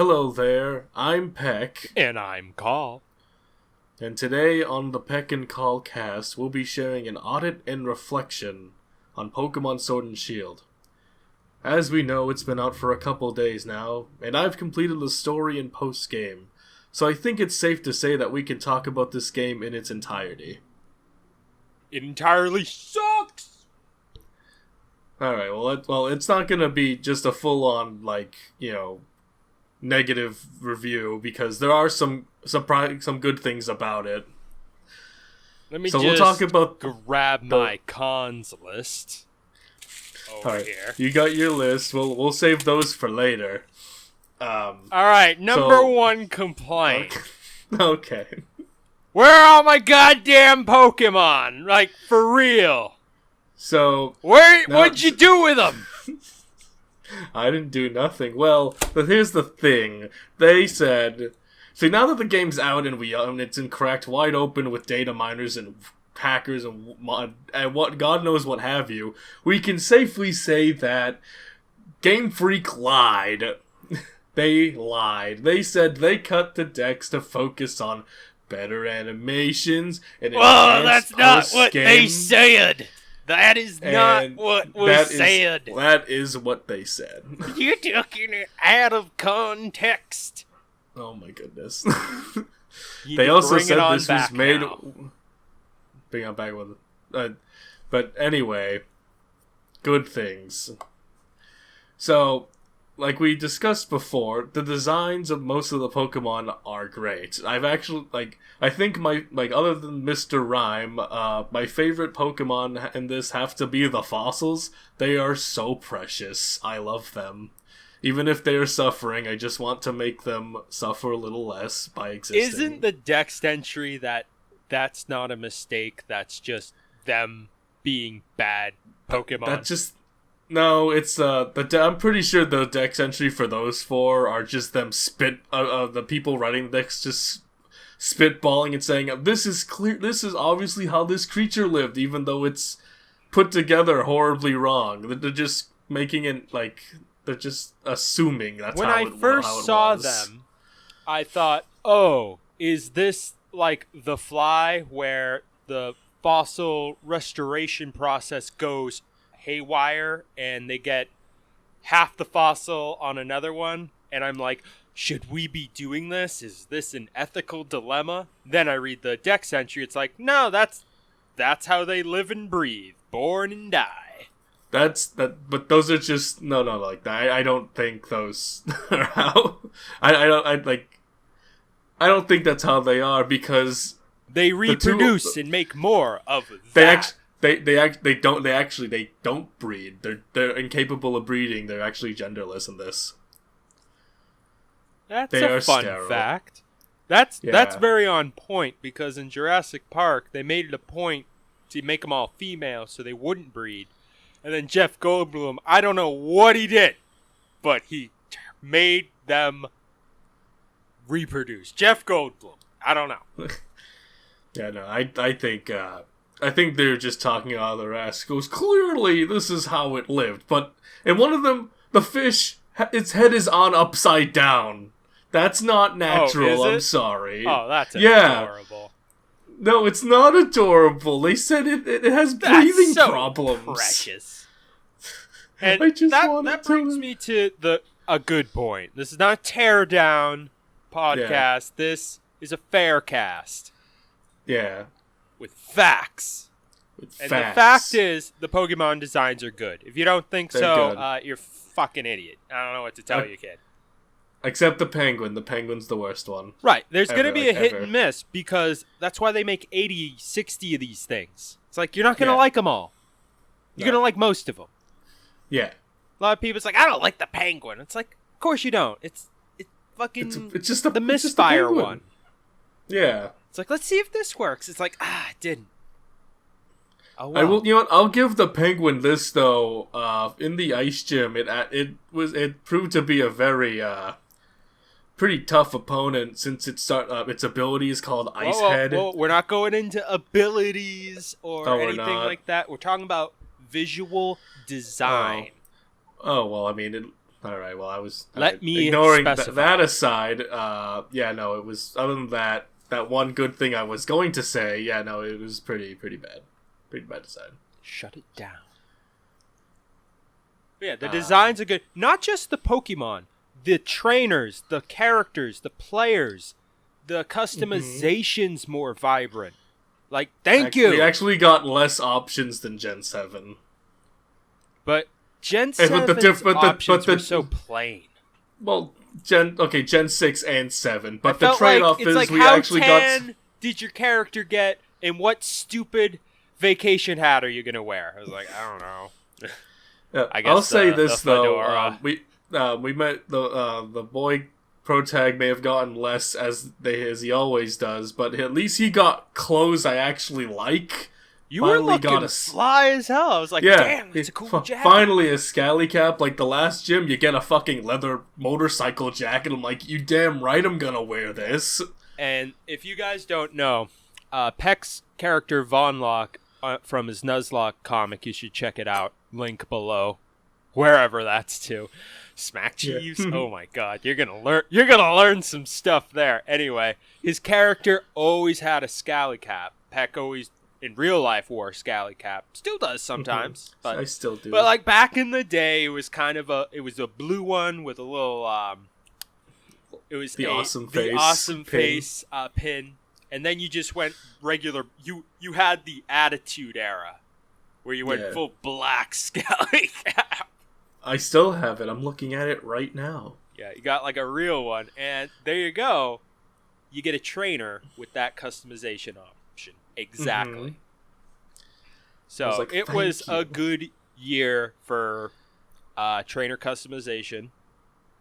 Hello there, I'm Pehk, And I'm Kahl. and today on the Pehk and Kahl cast, we'll be sharing an audit and reflection on Pokemon Sword and Shield. As we know, it's been out for a couple days now, and I've completed the story and post-game, so I think it's safe to say that we can talk about this game in its entirety. It entirely sucks! Alright, well, it's not gonna be just a full-on, negative review, because there are some good things about it. Let me we'll talk about grab my cons list over here. You got your list. We'll save those for later. Alright, number one complaint. Okay. Where are all my goddamn Pokemon? Like, for real. So... What'd you do with them? I didn't do nothing. Well, but here's the thing. They said... See, now that the game's out and it's cracked wide open with data miners and hackers and what God knows what have you, we can safely say that Gamefreak lied. They lied. They said they cut the decks to focus on better animations and whoa, that's not what they said. That is not what was said. That is what they said. You're taking it out of context. Oh my goodness. They also said this was made... Bring it back with it. But anyway, good things. So, like we discussed before, the designs of most of the Pokemon are great. I've actually, I think other than Mr. Rhyme, my favorite Pokemon in this have to be the fossils. They are so precious. I love them. Even if they are suffering, I just want to make them suffer a little less by existing. Isn't the Dex entry that's not a mistake, that's just them being bad Pokemon? That just... No, it's I'm pretty sure the dex entry for those four are just them the people writing the decks just spitballing and saying, this is obviously how this creature lived, even though it's put together horribly wrong. They're just making it, they're just assuming that's when how I it first saw them, I thought, oh, is this like The Fly, where the fossil restoration process goes haywire and they get half the fossil on another one, and I'm like, should we be doing this? Is this an ethical dilemma? Then I read the dex entry, it's like, no, that's how they live and breathe, born and die. But those are just I don't think those are how I don't think that's how they are, because they reproduce and make more of that. They don't breed. They're incapable of breeding. They're actually genderless in this. That's a fun fact. That's very on point, because in Jurassic Park they made it a point to make them all female so they wouldn't breed. And then Jeff Goldblum, I don't know what he did, but he made them reproduce. Jeff Goldblum, I don't know. Yeah, no, I think they're just talking out of their ass. Goes, clearly this is how it lived. But in one of them, the fish, its head is on upside down. That's not natural, I'm sorry. Oh, that's adorable. No, it's not adorable. They said it has breathing problems. Precious. And that brings me to a good point. This is not a tear down podcast. Yeah. This is a fair cast. Yeah. With facts. The fact is, the Pokemon designs are good. If you don't think so, you're a fucking idiot. I don't know what to tell you, kid. Except the Penguin. The Penguin's the worst one. Right. There's going to be a hit and miss, because that's why they make 80, 60 of these things. It's like, you're not going to like them all. You're going to like most of them. Yeah. A lot of people's like, I don't like the Penguin. It's like, of course you don't. It's fucking it's just the Misfire one. Yeah. It's like, let's see if this works. It's like, it didn't. Oh, well. I will. You know what? I'll give the Penguin this though. In the ice gym, it proved to be a very pretty tough opponent, since its ability is called Ice Head. Whoa, we're not going into abilities or anything like that. We're talking about visual design. Oh well, I mean, All right. Well, I was Let me ignoring specify. that aside. Yeah, no, it was other than that one good thing I was going to say. Yeah, no, it was pretty bad, pretty bad design. Shut it down. But yeah, the designs are good. Not just the Pokemon, the trainers, the characters, the players, the customization's more vibrant. Like, thank you. We actually got less options than Gen 7. But Gen 7's options were so plain. Well, Gen 6 and 7, but I the trade-off like, is like, we how actually tan got... did your character get, and what stupid vacation hat are you going to wear? I was like, I don't know. Yeah, I guess I'll say this, though. We met the boy protag may have gotten less as he always does, but at least he got clothes I actually like. You were looking fly as hell. I was like, damn, it's a cool jacket. Finally, a scally cap. Like the last gym, you get a fucking leather motorcycle jacket. I'm like, you damn right I'm gonna wear this. And if you guys don't know, Pehk's character Von Locke from his Nuzlocke comic, you should check it out. Link below, wherever that's to. Smack Chiefs. Yeah. Oh my god, you're gonna learn some stuff there. Anyway, his character always had a scally cap. Pehk always in real life wore a scally cap. Still does sometimes. But I still do. But like back in the day, it was a blue one with a little it was the awesome face pin. And then you just went regular. You had the Attitude Era, where you went full black scally cap. I still have it. I'm looking at it right now. Yeah, you got like a real one, and there you go. You get a trainer with that customization option. Exactly. So it was a good year for trainer customization.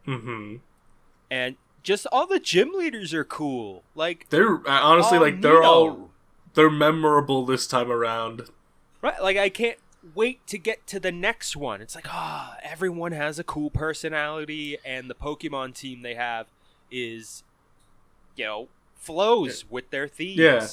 And just all the gym leaders are cool. Like they're honestly they're memorable this time around. Right? Like I can't wait to get to the next one. It's like, everyone has a cool personality, and the Pokemon team they have is, flows with their themes. Yeah.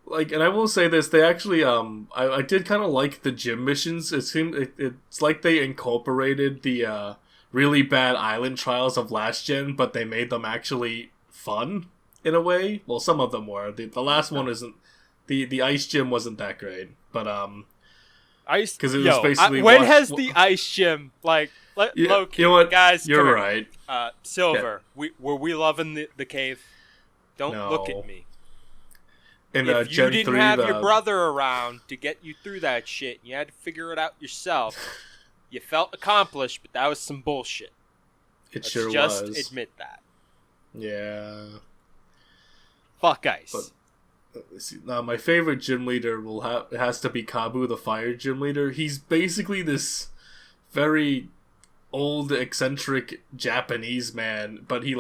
Like, and I will say this, they actually, I did kind of like the gym missions. It seemed, it's like they incorporated the, really bad island trials of last gen, but they made them actually fun, in a way. Well, some of them were. The last one isn't, the ice gym wasn't that great, but, Ice, because it was basically when has the ice gym low-key, you know what, guys? You're right. Silver, were we loving the cave? Don't look at me. In if you Gen didn't 3, have your brother around to get you through that shit, and you had to figure it out yourself, you felt accomplished, but that was some bullshit. Let's sure just was. Admit that. Yeah. Fuck ice. Now, my favorite gym leader has to be Kabu, the fire gym leader. He's basically this very old, eccentric Japanese man, but he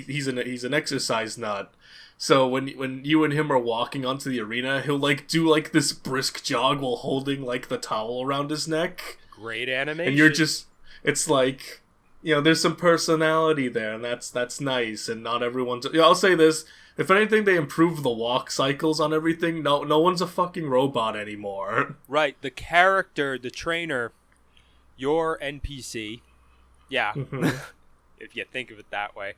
he's an exercise nut. So when you and him are walking onto the arena, he'll do this brisk jog while holding the towel around his neck. Great animation. And you're just, it's like, there's some personality there, and that's nice. And not everyone's. I'll say this: if anything, they improved the walk cycles on everything. No one's a fucking robot anymore. Right. The character, the trainer, your NPC, if you think of it that way,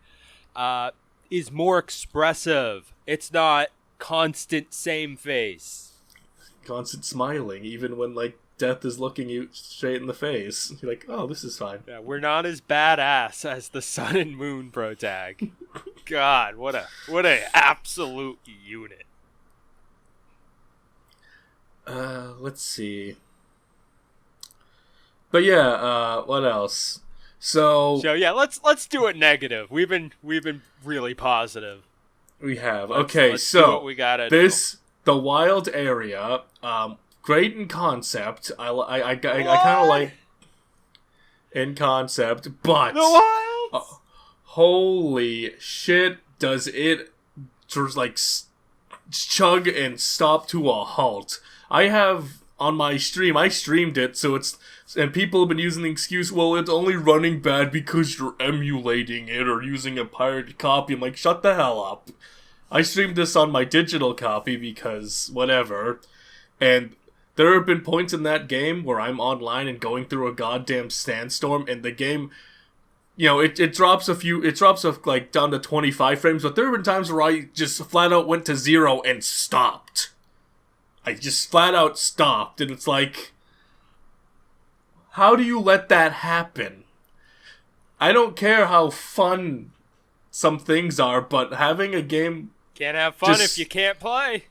is more expressive. It's not constant same face. Constant smiling, even when death is looking you straight in the face. You're like, oh, this is fine. Yeah, we're not as badass as the Sun and Moon protag. God, what a absolute unit. Let's see. But yeah, what else? So yeah, let's do it negative. We've been really positive. We have. Let's do what we gotta do. The wild area, great in concept. I kind of like in concept, but the wilds. Holy shit! Does it just chug and stop to a halt? I have on my stream. I streamed it, so it's. And people have been using the excuse, well, it's only running bad because you're emulating it or using a pirated copy. I'm like, shut the hell up. I streamed this on my digital copy because whatever. And there have been points in that game where I'm online and going through a goddamn sandstorm, and the game it drops like down to 25 frames, but there have been times where I just flat out went to 0 and stopped. I just flat out stopped, and it's like, how do you let that happen? I don't care how fun some things are, but having a game... Can't have fun if you can't play.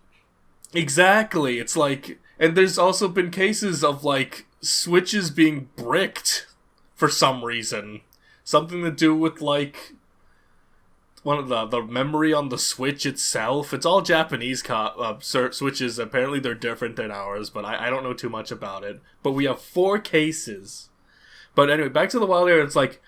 Exactly. It's like... And there's also been cases of, like, Switches being bricked for some reason. Something to do with, like... one of the memory on the Switch itself. It's all Japanese Switches. Apparently they're different than ours, but I don't know too much about it. But we have 4 cases. But anyway, back to the wild area. It's like...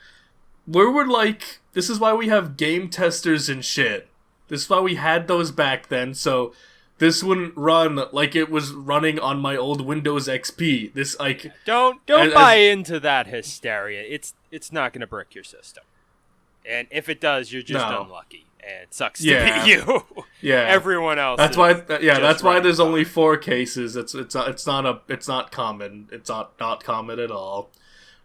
we're like... this is why we have game testers and shit. This is why we had those back then, so... this wouldn't run like it was running on my old Windows XP. This, like... Don't buy into that hysteria. It's not going to brick your system. And if it does, you're just unlucky. And it sucks to be you. Yeah. Everyone else that's why there's only 4 cases. It's not common. It's not common at all.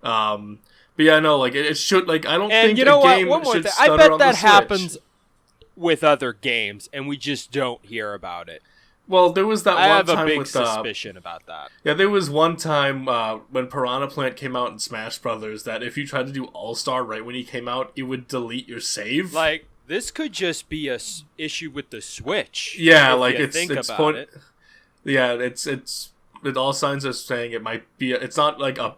But yeah, no, like it should, like, I don't think a game should stutter on the Switch. I bet that happens with other games, and we just don't hear about it. Well, there was that one time with... I have a big suspicion about that. Yeah, there was one time when Piranha Plant came out in Smash Brothers that if you tried to do All-Star right when he came out, it would delete your save. Like, this could just be a issue with the Switch. Yeah, like it's yeah, it's all signs are saying it might be. It's not like a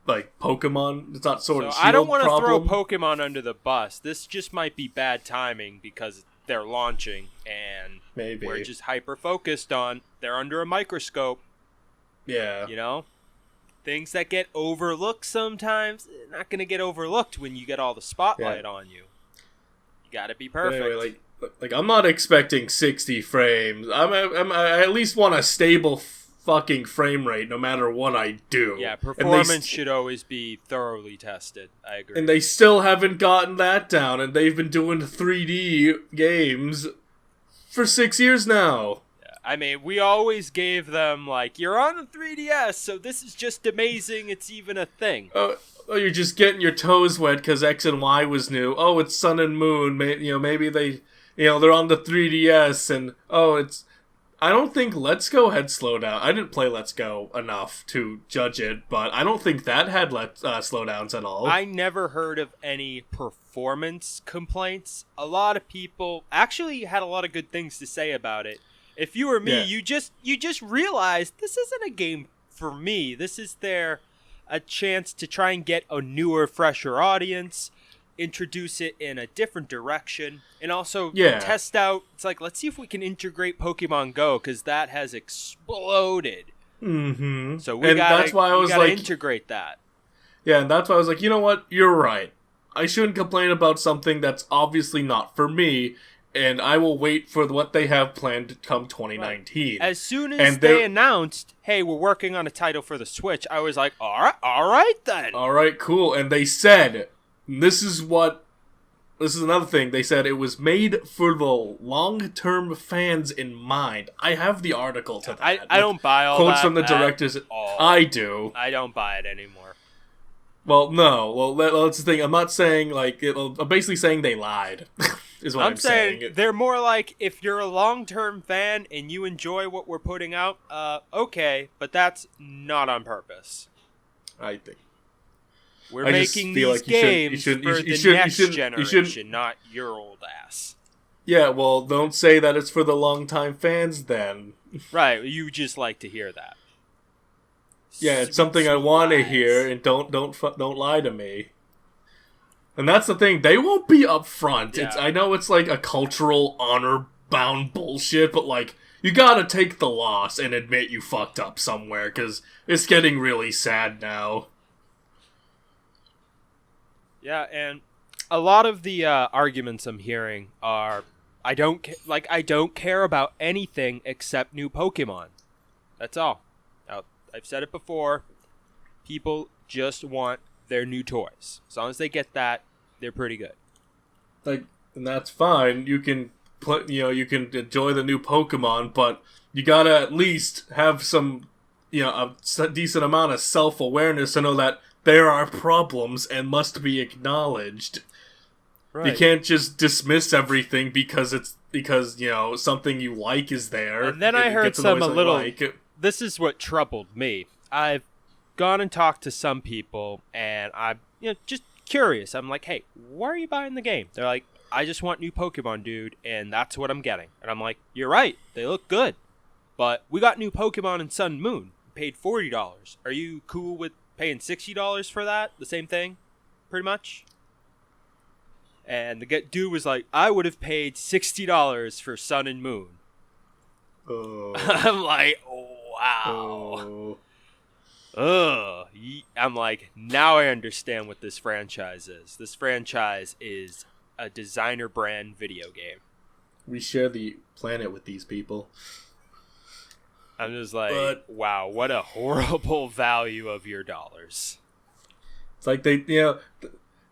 like Pokemon. It's not Sword and Shield. I don't want to throw Pokemon under the bus. This just might be bad timing because they're launching and maybe we're just hyper focused on. They're under a microscope. Yeah, you know, things that get overlooked sometimes not going to get overlooked when you get all the spotlight on you. You got to be perfect. But anyway, like I'm not expecting 60 frames. I at least want a stable fucking frame rate no matter what I do. Yeah, performance should always be thoroughly tested. I agree. And they still haven't gotten that down, and they've been doing 3D games for 6 years now. Yeah, I mean, we always gave them, like, you're on the 3DS, so this is just amazing it's even a thing. Oh, you're just getting your toes wet because X and Y was new. Oh, it's Sun and Moon. Maybe they, they're on the 3DS, and, it's... I don't think Let's Go had slowdown. I didn't play Let's Go enough to judge it, but I don't think that had slowdowns at all. I never heard of any performance complaints. A lot of people actually had a lot of good things to say about it. If you were me, you just realized this isn't a game for me. This is a chance to try and get a newer, fresher audience, introduce it in a different direction, and also test out. It's like, let's see if we can integrate Pokemon Go, because that has exploded. Mm-hmm. So we gotta integrate that. Yeah, and that's why I was like, you know what? You're right. I shouldn't complain about something that's obviously not for me, and I will wait for what they have planned to come 2019. As soon as they announced, hey, we're working on a title for the Switch, I was like, all right then. All right, cool. And they said... This is another thing. They said it was made for the long-term fans in mind. I have the article to that. I don't buy all quotes that. Quotes from the directors. I do. I don't buy it anymore. Well, no. Well, that's the thing. I'm not saying, like... I'm basically saying they lied, is what I'm saying. They're more like, if you're a long-term fan and you enjoy what we're putting out, okay, but that's not on purpose. I think. We're making these games for the next generation, not your old ass. Yeah, well, don't say that it's for the longtime fans, then. Right, you just like to hear that. Yeah, it's something I want to hear, and don't lie to me. And that's the thing; they won't be upfront. Yeah. I know it's like a cultural honor-bound bullshit, but like you gotta take the loss and admit you fucked up somewhere, because it's getting really sad now. Yeah, and a lot of the arguments I'm hearing are, I don't care about anything except new Pokemon. That's all. Now, I've said it before. People just want their new toys. As long as they get that, they're pretty good. And that's fine. You can you can enjoy the new Pokemon, but you gotta at least have some, a decent amount of self-awareness to know that there are problems and must be acknowledged. Right. You can't just dismiss everything because something you like is there. And then I heard some a little. This is what troubled me. I've gone and talked to some people, and I'm just curious. I'm like, hey, why are you buying the game? They're like, I just want new Pokemon, dude, and that's what I'm getting. And I'm like, you're right. They look good. But we got new Pokemon in Sun and Moon. We paid $40. Are you cool with paying $60 for that? The same thing, pretty much? And the dude was like, I would have paid $60 for Sun and Moon. Oh. I'm like, wow. Oh. I'm like, now I understand what this franchise is. This franchise is a designer brand video game. We share the planet with these people. I'm just like, wow, what a horrible value of your dollars. It's like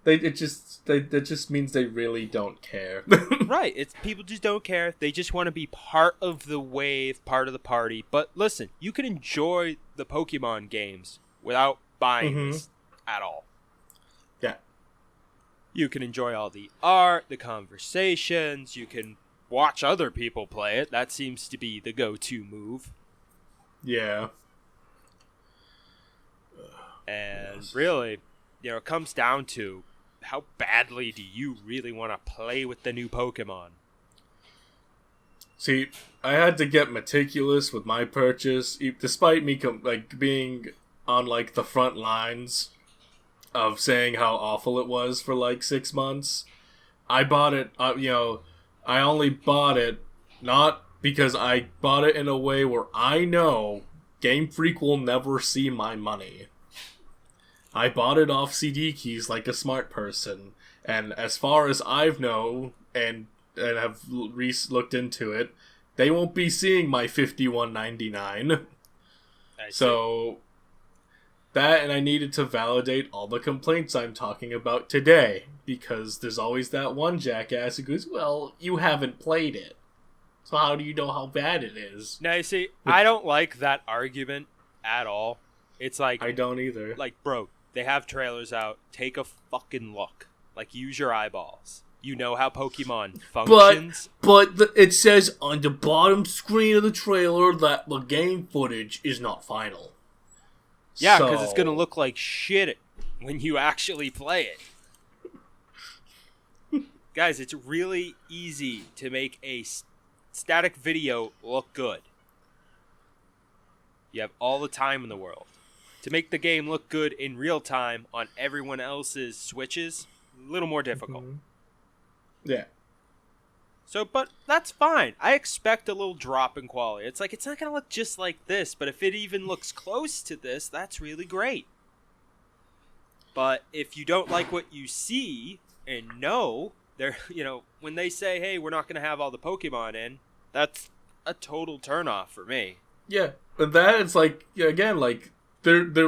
it just means they really don't care. Right. It's people just don't care. They just want to be part of the wave, part of the party. But listen, you can enjoy the Pokemon games without buying this at all. Yeah. You can enjoy all the art, the conversations. You can watch other people play it. That seems to be the go-to move. Yeah. And really, it comes down to how badly do you really want to play with the new Pokemon? See, I had to get meticulous with my purchase, despite me being on the front lines of saying how awful it was for 6 months. I bought it. I only bought it not because I bought it in a way where I know Gamefreak will never see my money. I bought it off CD keys like a smart person, and as far as I've known and have looked into it, they won't be seeing my $51.99. So that, and I needed to validate all the complaints I'm talking about today, because there's always that one jackass who goes, "Well, you haven't played it, so how do you know how bad it is?" Now you see, I don't like that argument at all. It's like, I don't either. Bro, they have trailers out. Take a fucking look. Use your eyeballs. You know how Pokemon functions. But it says on the bottom screen of the trailer that the game footage is not final. Yeah, because it's going to look like shit when you actually play it. Guys, it's really easy to make a static video look good. You have all the time in the world. To make the game look good in real time on everyone else's Switches, a little more difficult. Mm-hmm. Yeah. So, but that's fine. I expect a little drop in quality. It's it's not going to look just like this, but if it even looks close to this, that's really great. But if you don't like what you see and know, when they say, hey, we're not going to have all the Pokemon in, that's a total turnoff for me. Yeah, but that it's again,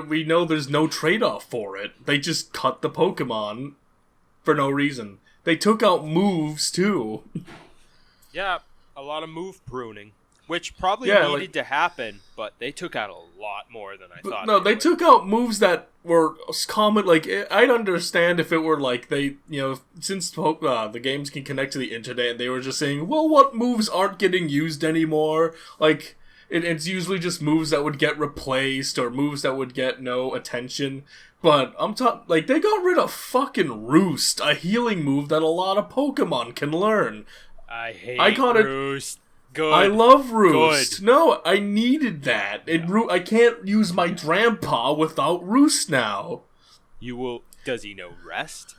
we know there's no trade-off for it. They just cut the Pokemon for no reason. They took out moves, too. Yeah, a lot of move pruning, which probably needed to happen, but they took out a lot more than I thought. No, they took out moves that were common. I'd understand if it were since the games can connect to the internet, and they were just saying, well, what moves aren't getting used anymore? It's usually just moves that would get replaced or moves that would get no attention. But I'm talking, they got rid of fucking Roost, a healing move that a lot of Pokemon can learn. I hate Roost. Good. I love Roost. Good. No, I needed that. I can't use my Drampa without Roost now. Does he know Rest?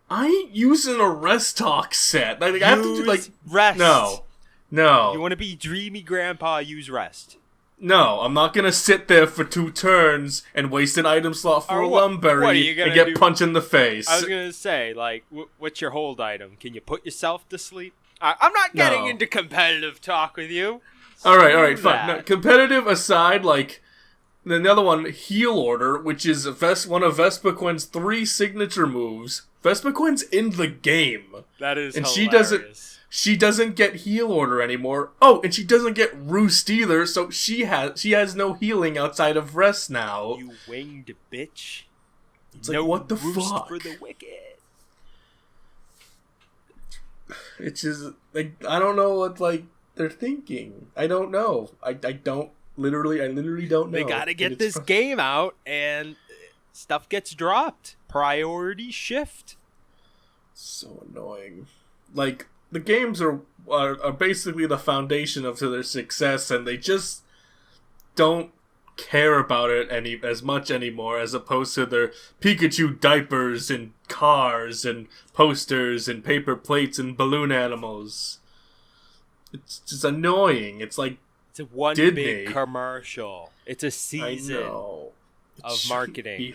I ain't using a Rest Talk set. I have to do, Rest. No. You want to be dreamy grandpa, use Rest. No, I'm not gonna sit there for 2 turns and waste an item slot for a Lumberry and get punched in the face. I was gonna say, what's your hold item? Can you put yourself to sleep? I'm not getting into competitive talk with you. Alright, fine. No, competitive aside, then the other one, Heal Order, which is one of Vespiquen's 3 signature moves. Vespiquen's in the game. That is hilarious. She doesn't get Heal Order anymore. Oh, and she doesn't get Roost either, so she has no healing outside of Rest now. You winged bitch. It's like, what the fuck? For the wicked. It's just like, I don't know what like they're thinking. I don't know. I literally don't know. They gotta get this game out, and stuff gets dropped. Priorities shift. So annoying. Like, the games are basically the foundation of their success, and they just don't care about it as much anymore, as opposed to their Pikachu diapers and cars and posters and paper plates and balloon animals. It's just annoying. It's like, it's a one Disney. Big commercial. It's a season of marketing.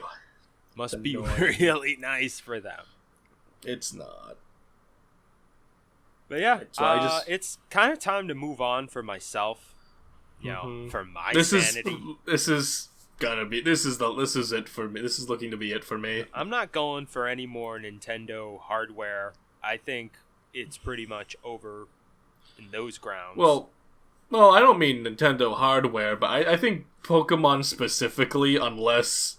Must be really nice for them. It's not. But yeah, it's kind of time to move on for myself. You know, for my sanity. This is it for me. This is looking to be it for me. I'm not going for any more Nintendo hardware. I think it's pretty much over in those grounds. Well, I don't mean Nintendo hardware, but I think Pokemon specifically, unless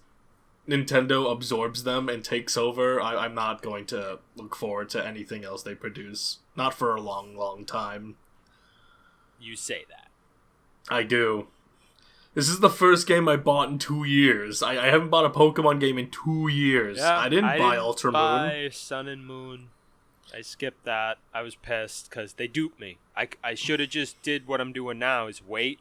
Nintendo absorbs them and takes over, I'm not going to look forward to anything else they produce. Not for a long, long time. You say that. I do. This is the first game I bought in 2 years. I haven't bought a Pokemon game in 2 years. Yeah, I didn't buy Ultra Moon. I Sun and Moon. I skipped that. I was pissed because they duped me. I should have just did what I'm doing now, is wait,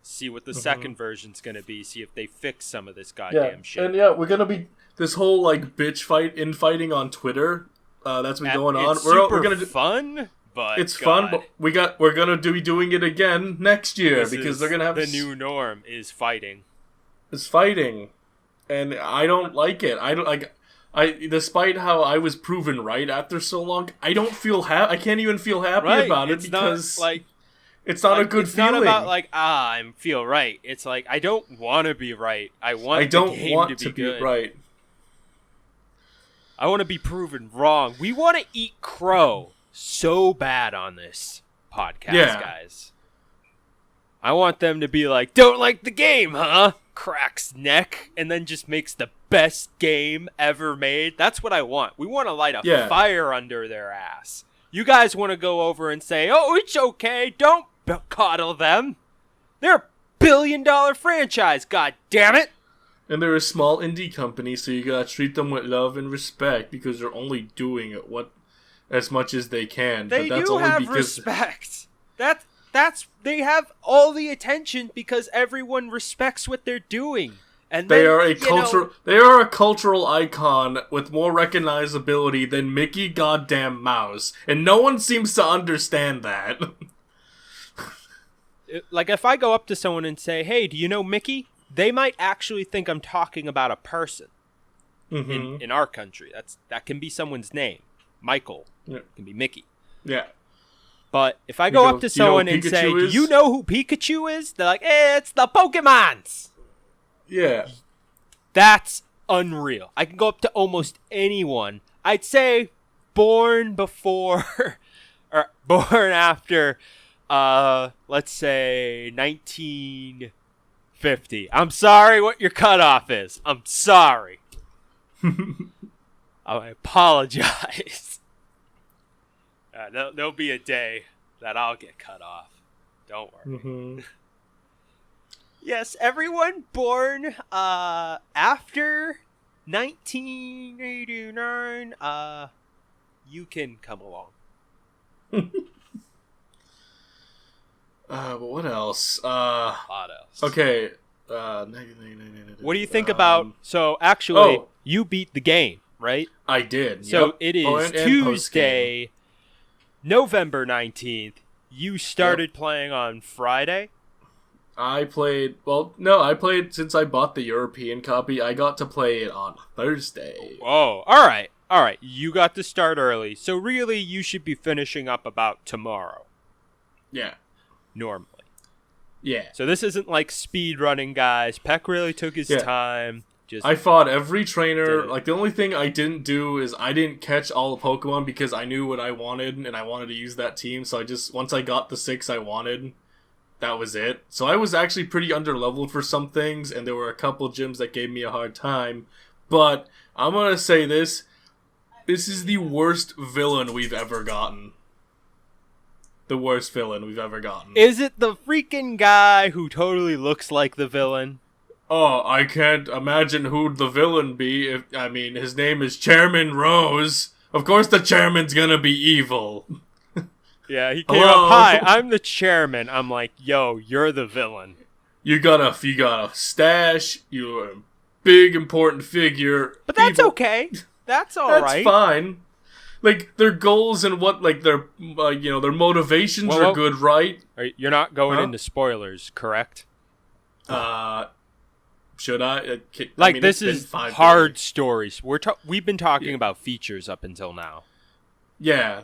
see what the second version's going to be, see if they fix some of this goddamn shit. And we're going to be... This whole, like, infighting on Twitter that's been going on. We're gonna do fun, but it's fun, but we're gonna be doing it again next year because they're gonna have the new norm is fighting. It's fighting, and I don't like it. I don't like. Despite how I was proven right after so long, I don't feel I can't even feel happy about it because it's not a good feeling. It's not about I feel right. It's like I don't want to be right. I want the game to be good. Right. I want to be proven wrong. We want to eat crow so bad on this podcast, guys. I want them to be like, don't like the game, huh? Cracks neck, and then just makes the best game ever made. That's what I want. We want to light a fire under their ass. You guys want to go over and say, oh, it's okay. Don't coddle them. They're a billion-dollar franchise, god damn it. And they're a small indie company, so you gotta treat them with love and respect because they're only doing it as much as they can. They but that's do only have because respect. They have all the attention because everyone respects what they're doing. And they are a cultural icon with more recognizability than Mickey goddamn Mouse, and no one seems to understand that. Like if I go up to someone and say, "Hey, do you know Mickey?" They might actually think I'm talking about a person in our country. That can be someone's name. Michael can be Mickey. Yeah. But if I go up to someone and say, do you know who Pikachu is? They're like, it's the Pokemons. Yeah. That's unreal. I can go up to almost anyone. I'd say born before or born after, let's say 1950. I'm sorry what your cutoff is. I'm sorry. I apologize. There'll be a day that I'll get cut off. Don't worry. Mm-hmm. Yes, everyone born after 1989, you can come along. But what else? What else? Okay. What do you think about... So, actually, you beat the game, right? I did. So, it is Tuesday, November 19th. You started playing on Friday? I played since I bought the European copy. I got to play it on Thursday. Oh, all right. You got to start early. So, really, you should be finishing up about tomorrow. Yeah. Normally. Yeah. So this isn't like speed running, guys. Pehk really took his time. I fought every trainer. Like, the only thing I didn't do is I didn't catch all the Pokemon because I knew what I wanted and I wanted to use that team. So once I got the 6 I wanted, that was it. So I was actually pretty underleveled for some things, and there were a couple gyms that gave me a hard time. But I'm gonna say this. This is the worst villain we've ever gotten. The worst villain we've ever gotten. Is it the freaking guy who totally looks like the villain? Oh, I can't imagine who'd the villain be. His name is Chairman Rose. Of course the chairman's gonna be evil. Yeah, he came up, hi, I'm the chairman. I'm like, yo, you're the villain. You got a stash, you're a big important figure. But that's okay. That's alright. That's fine. Like, their goals and what, like, their motivations are good, right? You're not going into spoilers, correct? Should I? This is hard stories. We've been talking about features up until now. Yeah.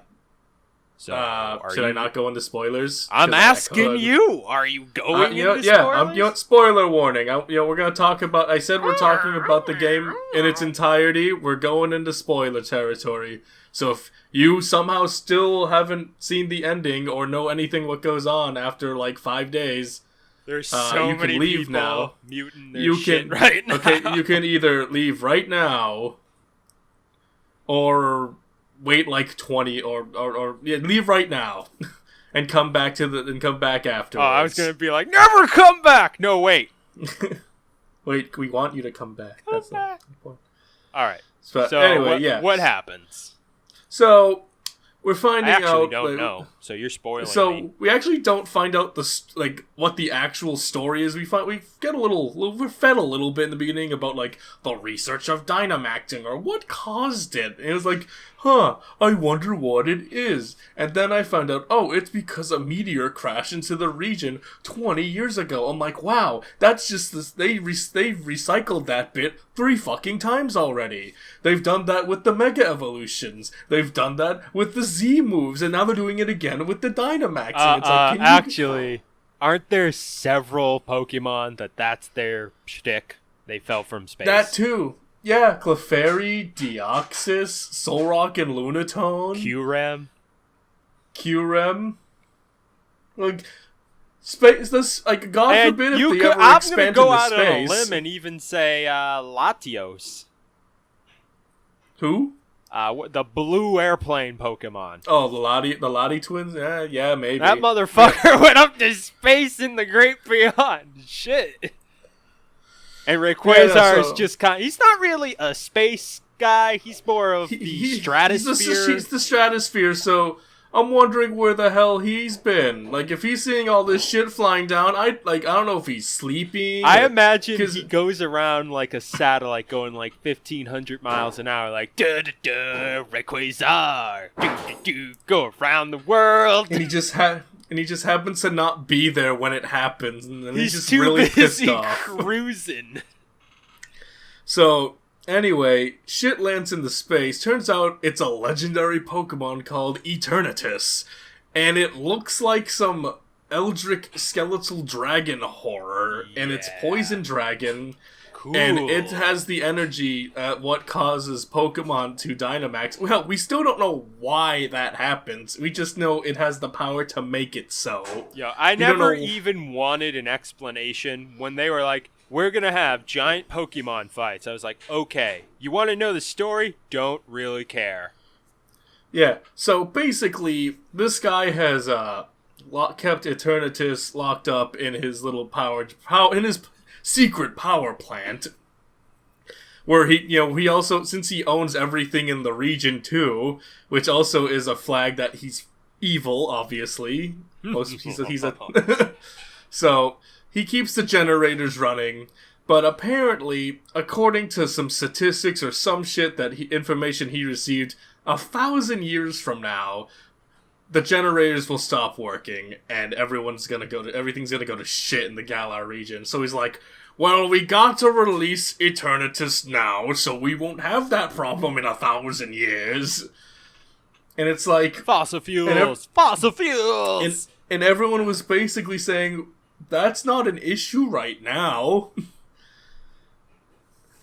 So, should I not go into spoilers? I'm asking you. Are you going into spoilers? Yeah, spoiler warning. We're gonna talk about. I said we're talking about the game in its entirety. We're going into spoiler territory. So if you somehow still haven't seen the ending or know anything what goes on after like 5 days, there's so you many can leave people now. muting their shit right now. Okay, you can either leave right now, or wait like 20, or leave right now, and come back afterwards. Oh, I was gonna be like, never come back. No, wait. Wait, we want you to come back. That's the point. All right. So anyway, what happens? So we're finding out. I actually don't know. So you're spoiling me. So we actually don't find out what the actual story is. We're fed a little bit in the beginning about like the research of Dynamaxing or what caused it. And it was like, I wonder what it is. And then I found out, it's because a meteor crashed into the region 20 years ago. I'm like, wow, that's just this. They've recycled that bit 3 fucking times already. They've done that with the Mega Evolutions. They've done that with the Z moves, and now they're doing it again with the Dynamaxing. It's like, actually, aren't there several Pokemon that's their shtick? They fell from space. That too. Yeah, Clefairy, Deoxys, Solrock, and Lunatone. Qrem. Like, space. This, like, God forbid if they ever expand into space. I'm gonna go out on a limb and even say Latios. Who? The blue airplane Pokemon. Oh, the Lati twins? Yeah, maybe. That motherfucker went up to space in the great beyond. Shit. And Rayquaza is just he's not really a space guy. He's more of the stratosphere. He's the stratosphere, so I'm wondering where the hell he's been. Like, if he's seeing all this shit flying down, I don't know if he's sleeping. I imagine he goes around like a satellite going like 1,500 miles an hour, like, da-da-da, Rayquaza, do-do-do, go around the world. And he just happens to not be there when it happens, and then he's just too really busy pissed off. Cruising. So, anyway, shit lands in the space. Turns out it's a legendary Pokemon called Eternatus. And it looks like some Eldritch skeletal dragon horror. Yeah. And it's Poison Dragon. Cool. And it has the energy what causes Pokemon to Dynamax. Well, we still don't know why that happens. We just know it has the power to make it so. Yeah, I never even wanted an explanation when they were like, we're going to have giant Pokemon fights. I was like, okay, you want to know the story? Don't really care. Yeah, so basically, this guy has kept Eternatus locked up in his little in his secret power plant, where he also, since he owns everything in the region too, which also is a flag that he's evil, obviously. So he keeps the generators running, but apparently, according to some statistics or some shit information he received, 1,000 years from now, the generators will stop working, and everything's gonna go to shit in the Galar region. So he's like, well, we got to release Eternatus now, so we won't have that problem in 1,000 years. And it's like... Fossil fuels! Fossil fuels! And everyone was basically saying, that's not an issue right now.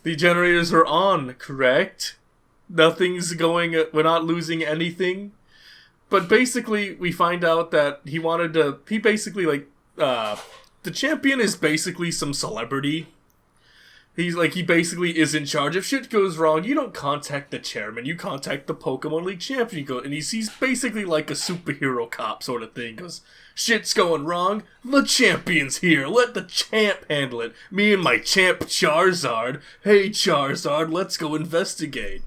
The generators are on, correct? Nothing's going... We're not losing anything. But basically, we find out that he basically, the champion is basically some celebrity. he basically is in charge. If shit goes wrong, you don't contact the chairman, you contact the Pokemon League champion. And he's basically like a superhero cop sort of thing. Goes, shit's going wrong, the champion's here, let the champ handle it. Me and my champ Charizard. Hey Charizard, let's go investigate.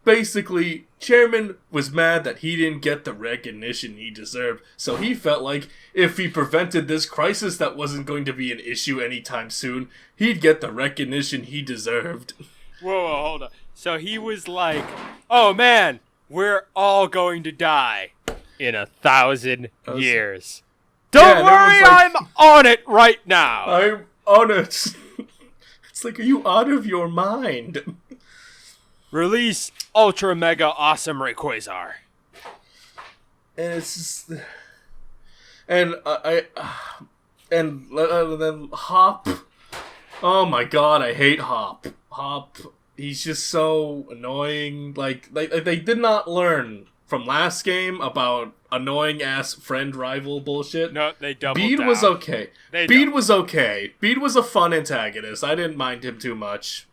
Basically, Chairman was mad that he didn't get the recognition he deserved, so he felt like if he prevented this crisis that wasn't going to be an issue anytime soon, he'd get the recognition he deserved. Whoa, hold on. So he was like, oh man, we're all going to die in 1,000 years. Don't worry, like, I'm on it right now. I'm on it. It's like, are you out of your mind? Release Ultra Mega Awesome Rayquaza. And it's just, and then Hop. Oh my god, I hate Hop. Hop, he's just so annoying. Like they did not learn from last game about annoying ass friend rival bullshit. No, they doubled Bede down. was okay. Bede was okay. Bede was a fun antagonist. I didn't mind him too much.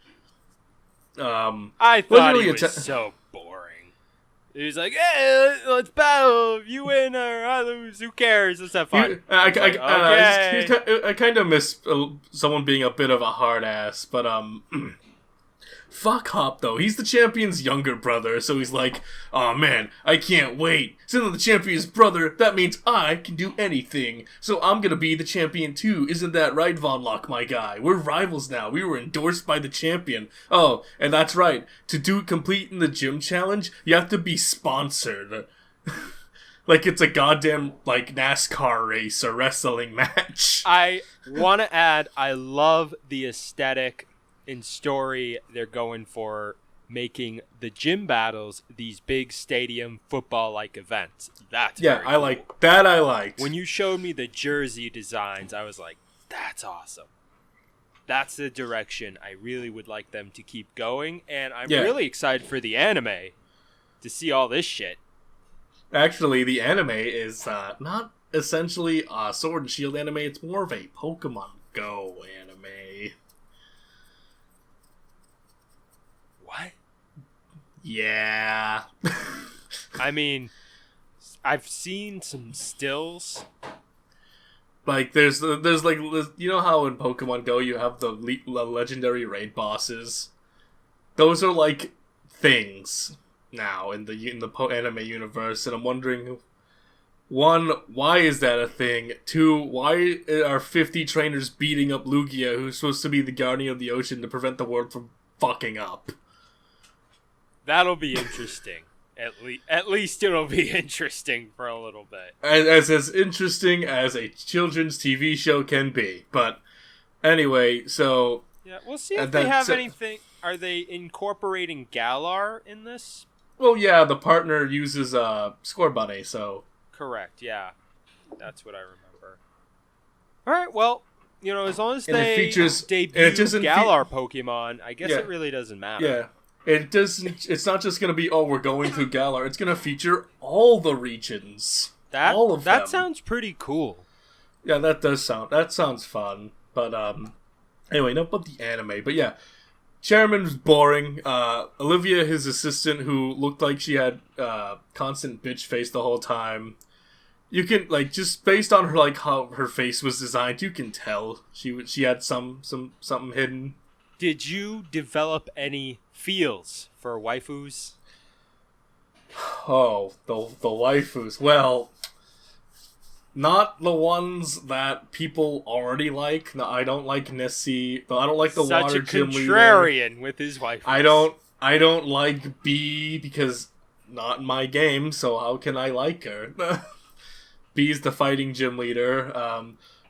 I thought he was so boring. He was like, "Hey, let's battle. You win or I lose. Who cares? Let's have fun." I kind of miss someone being a bit of a hard ass, but fuck Hop though. He's the champion's younger brother, so he's like, "Oh man, I can't wait. Since I'm the champion's brother, that means I can do anything. So I'm gonna be the champion too. Isn't that right, Von Lock, my guy? We're rivals now. We were endorsed by the champion. Oh, and that's right. To complete in the gym challenge, you have to be sponsored." Like it's a goddamn like NASCAR race or wrestling match. I want to add, I love the aesthetic and story they're going for, making the gym battles these big stadium football-like events. That's very cool. I liked. When you showed me the jersey designs, I was like, that's awesome. That's the direction I really would like them to keep going, and I'm really excited for the anime to see all this shit. Actually, the anime is not essentially a Sword and Shield anime, it's more of a Pokemon Go anime. What? Yeah. I mean, I've seen some stills. Like, there's like, you know how in Pokemon Go you have the legendary raid bosses? Those are like things now in the anime universe, and I'm wondering, one, why is that a thing? Two, why are 50 trainers beating up Lugia, who's supposed to be the guardian of the ocean, to prevent the world from fucking up? That'll be interesting. At least it'll be interesting for a little bit. As interesting as a children's TV show can be. But anyway, so... Yeah, we'll see if they have anything... Are they incorporating Galar in this? Well, yeah, the partner uses Score Bunny, so... Correct, yeah. That's what I remember. Alright, well, you know, as long as they debut Galar Pokemon, I guess it really doesn't matter. Yeah. It doesn't. It's not just going to be, oh, we're going through Galar. It's going to feature all the regions. All of them. That sounds pretty cool. Yeah, that sounds fun. But, anyway, enough about the anime. But yeah, Chairman's boring. Olivia, his assistant, who looked like she had, constant bitch face the whole time. You can, like, just based on her, like, how her face was designed, you can tell she had something hidden. Did you develop any feels for waifus? Oh, the waifus. Well, not the ones that people already like. No, I don't like Nessie. I don't like the water gym leader. Such a contrarian with his waifus. I don't like Bee because not in my game, so how can I like her? Bee's the fighting gym leader.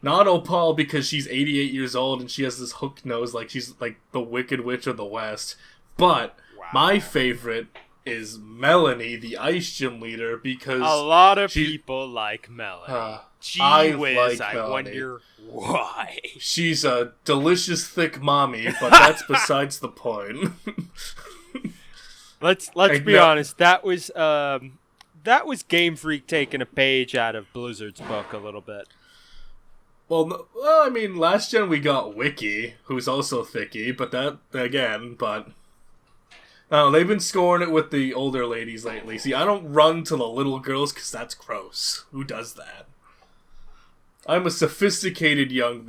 Not Opal because she's 88 years old and she has this hook nose like she's like the Wicked Witch of the West. But my favorite is Melanie, the ice gym leader, because a lot of people like Melanie. I wonder why. She's a delicious thick mommy, but that's besides the point. Let's be honest. That was Gamefreak taking a page out of Blizzard's book a little bit. Well, I mean, last gen we got Wiki, who's also thicky, but that, again, they've been scoring it with the older ladies lately. See, I don't run to the little girls, because that's gross. Who does that? I'm a sophisticated young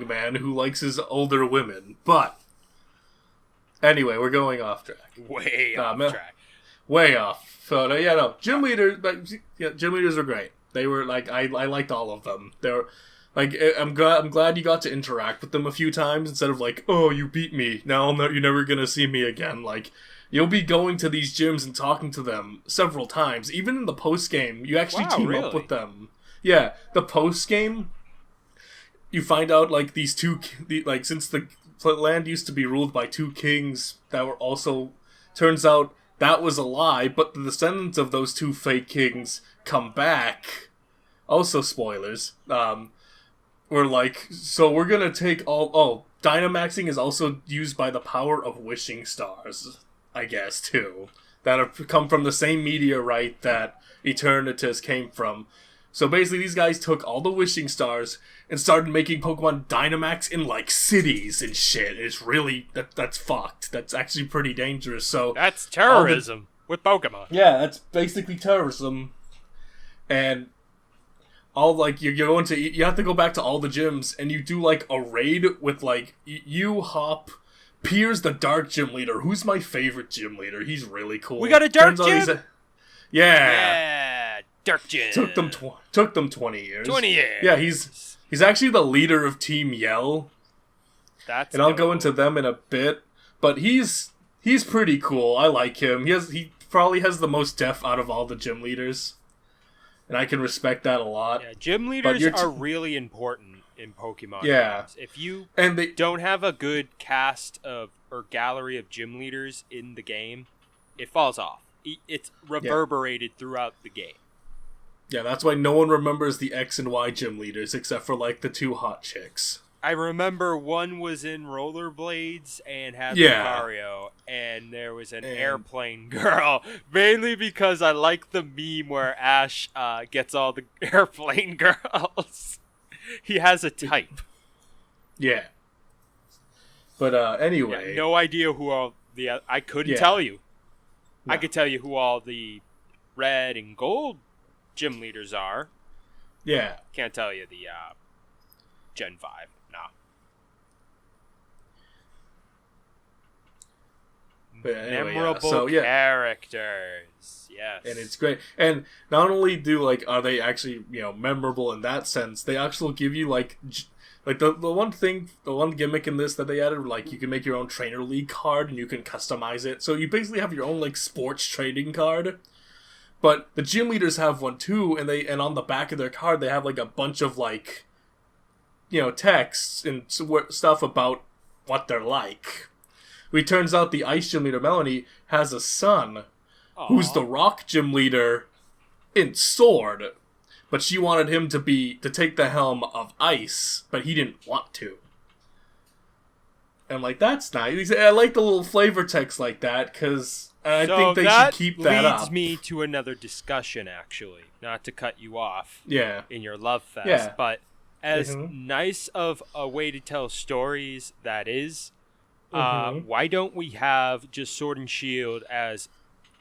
man who likes his older women, but... Anyway, we're going off track. Way off track. Way off. So, yeah, no, gym leaders were great. They were, like, I liked all of them. They were... Like, I'm glad you got to interact with them a few times instead of like, oh, you beat me, now you're never gonna see me again. Like, you'll be going to these gyms and talking to them several times. Even in the post-game, you actually team up with them. Yeah, the post-game, you find out, like, since the land used to be ruled by two kings that were also, turns out that was a lie, but the descendants of those two fake kings come back. Also, spoilers. We're like, so we're gonna take Dynamaxing is also used by the power of wishing stars, I guess, too. That have come from the same meteorite that Eternatus came from. So basically these guys took all the wishing stars and started making Pokemon Dynamax in, like, cities and shit. It's really, that's fucked. That's actually pretty dangerous, so... That's terrorism with Pokemon. Yeah, that's basically terrorism. And... you have to go back to all the gyms, and you do, like, a raid with, like, you, Hop, Piers the Dark Gym Leader, who's my favorite gym leader. He's really cool. We got a Dark Gym? Yeah, Dark Gym. Took them 20 years. 20 years. Yeah, he's actually the leader of Team Yell. And I'll go into them in a bit, but he's pretty cool. I like him. He probably has the most depth out of all the gym leaders. And I can respect that a lot. Yeah, gym leaders are really important in Pokemon games. If you don't have a good cast or gallery of gym leaders in the game, it falls off. It's reverberated throughout the game. Yeah, that's why no one remembers the X and Y gym leaders except for, like, the two hot chicks. I remember one was in rollerblades and had Lucario, and there was an airplane girl, mainly because I like the meme where Ash gets all the airplane girls. He has a type. Yeah. But anyway. Yeah, no idea who all the... I couldn't tell you. No. I could tell you who all the red and gold gym leaders are. Yeah. Can't tell you the Gen 5. No. But anyway, memorable characters. Yes. And it's great. And not only are they actually, memorable in that sense, they actually give you, like the one gimmick in this that they added, like, you can make your own Trainer League card and you can customize it. So you basically have your own, like, sports trading card. But the gym leaders have one too, and on the back of their card they have, like, a bunch of, like, texts and stuff about what they're like. It turns out the Ice Gym Leader, Melanie, has a son who's the Rock Gym Leader in Sword. But she wanted him to take the helm of Ice, but he didn't want to. And I'm like, that's nice. I like the little flavor text like that, because I think they should keep that up. That leads me to another discussion, actually. Not to cut you off in your love fest, but as nice of a way to tell stories that is, why don't we have just Sword and Shield as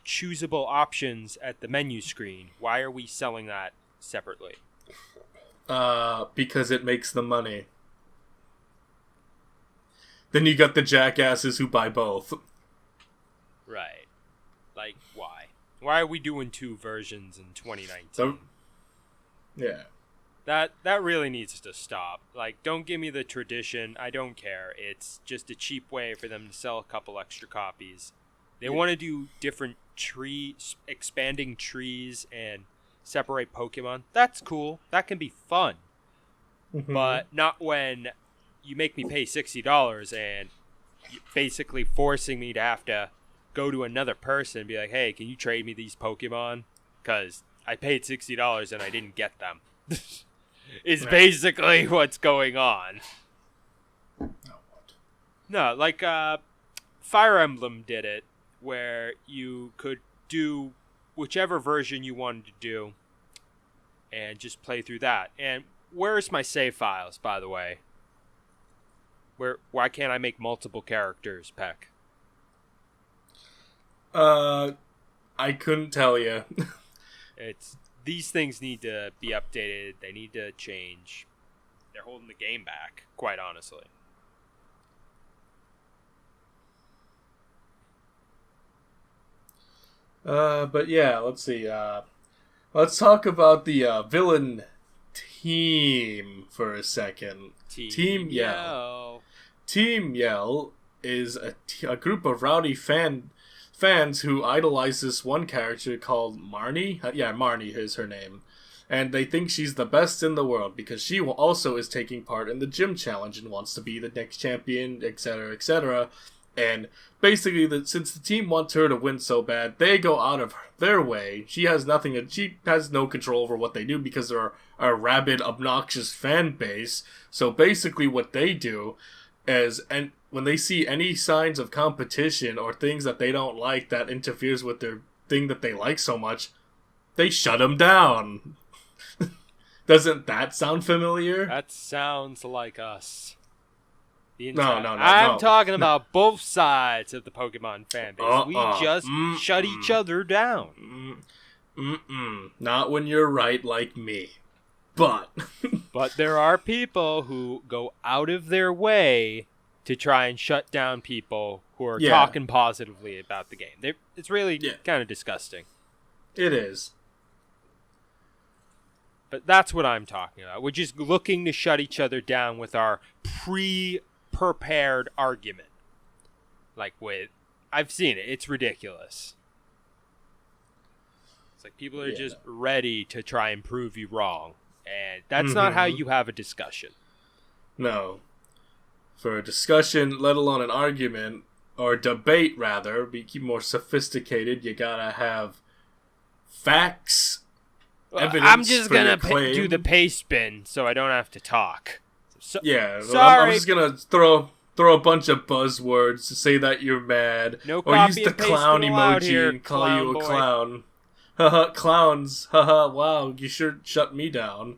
choosable options at the menu screen? Why are we selling that separately? Because it makes the money. Then you got the jackasses who buy both. Right. Like, why? Why are we doing two versions in 2019? Yeah. That really needs to stop. Like, don't give me the tradition. I don't care. It's just a cheap way for them to sell a couple extra copies. They want to do different expanding trees and separate Pokemon. That's cool. That can be fun. But not when you make me pay $60 and you're basically forcing me to have to go to another person and be like, hey, can you trade me these Pokemon? Because I paid $60 and I didn't get them. Is basically what's going on. No, like Fire Emblem did it, where you could do whichever version you wanted to do and just play through that. And where's my save files, by the way? Why can't I make multiple characters, Pehk? I couldn't tell you. These things need to be updated. They need to change. They're holding the game back, quite honestly. But yeah, let's see. Let's talk about the villain team for a second. Team Yell. Team Yell is a group of rowdy fans who idolize this one character called Marnie. Marnie is her name. And they think she's the best in the world because she also is taking part in the gym challenge and wants to be the next champion, etc., etc. And basically, since the team wants her to win so bad, they go out of their way. She has no control over what they do because they're a rabid, obnoxious fan base. So basically what they do is, and when they see any signs of competition or things that they don't like that interferes with their thing that they like so much, they shut them down. Doesn't that sound familiar? That sounds like us. No. I'm talking about both sides of the Pokemon fan base. We just shut each other down. Not when you're right like me. But there are people who go out of their way to try and shut down people who are talking positively about the game. It's really kind of disgusting. It is. But that's what I'm talking about. We're just looking to shut each other down with our prepared argument. I've seen it. It's ridiculous. It's like people are just ready to try and prove you wrong. And that's not how you have a discussion. No. For a discussion, let alone an argument, or debate rather, keep more sophisticated, you gotta have facts, evidence. I'm just gonna do the paste spin so I don't have to talk. I'm just gonna throw a bunch of buzzwords to say that you're mad, or use the clown emoji here, and call you a clown. Haha, clowns. Haha, wow, you sure shut me down.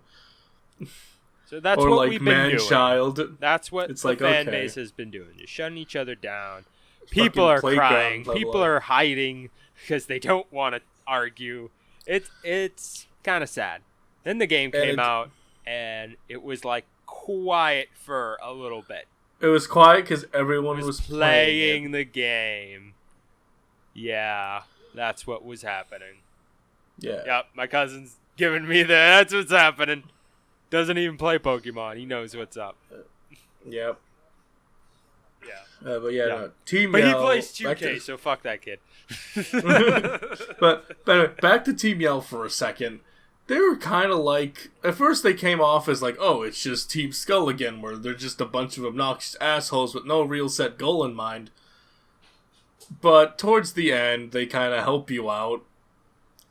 So that's or what like we've been doing. Man-child. That's what the fan base has been doing. Just shutting each other down. People are crying. People are hiding because they don't want to argue. It's kind of sad. Then the game came out, and it was like quiet for a little bit. It was quiet because everyone was playing the game. Yeah, that's what was happening. Yeah. Yep, my cousin's giving me that's what's happening. Doesn't even play Pokemon. He knows what's up. Yep. Yeah. But no, Team Yell. But he plays 2K, so fuck that kid. but anyway, back to Team Yell for a second. They were kind of like, at first they came off as like, oh, it's just Team Skull again, where they're just a bunch of obnoxious assholes with no real set goal in mind. But towards the end, they kind of help you out.